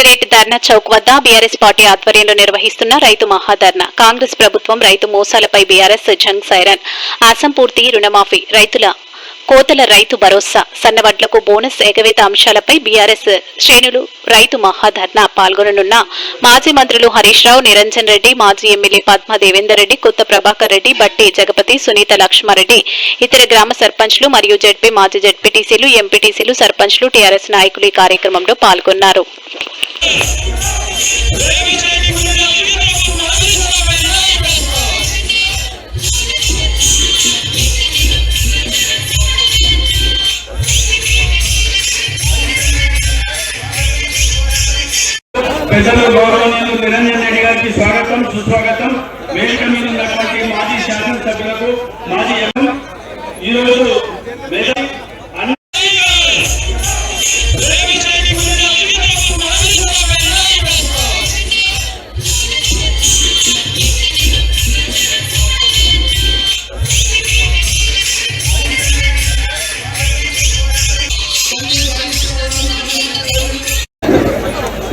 Collectorate ధర్నా చౌక్ వద్ద BRS party ఆధ్వర్యంలో నిర్వహిస్తున్న రైతు మహాధర్నా. కాంగ్రెస్ ప్రభుత్వం రైతు మోసాలపై బీఆర్ఎస్ జంగ్ సైరన్. అసంపూర్తి రుణమాఫీ, రైతుల కోతల రైతు భరోసా, సన్నవడ్లకు బోనస్ ఎగవేత అంశాలపై బీఆర్ఎస్ శ్రేణులు రైతు మహాధర్నా పాల్గొననున్న మాజీ మంత్రులు హరీష్ రావు, నిరంజన్ రెడ్డి, మాజీ ఎమ్మెల్యే పద్మా దేవేందర్ రెడ్డి, కొత్త ప్రభాకర్ రెడ్డి, బట్టి జగపతి, సునీత లక్ష్మారెడ్డి, ఇతర గ్రామ సర్పంచ్లు మరియు జడ్పీ, మాజీ జడ్పీటీసీలు, ఎంపీటీసీలు, సర్పంచ్లు, టీఆర్ఎస్ నాయకులు ఈ కార్యక్రమంలో పాల్గొన్నారు. పెద్దలు గౌరవనీయులు నిరంజన్ రెడ్డి గారికి స్వాగతం, సుస్వాగతం. వేదిక మీద ఉన్నటువంటి మాజీ శాసనసభ్యులకు, మాజీ ఈరోజు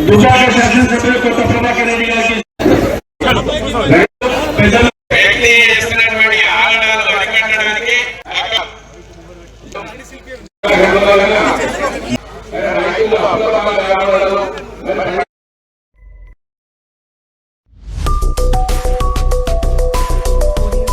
దుబ్బాక శాసనసభ్యులు కొత్త ప్రభాకర్ రెడ్డి గారికి పెద్దలు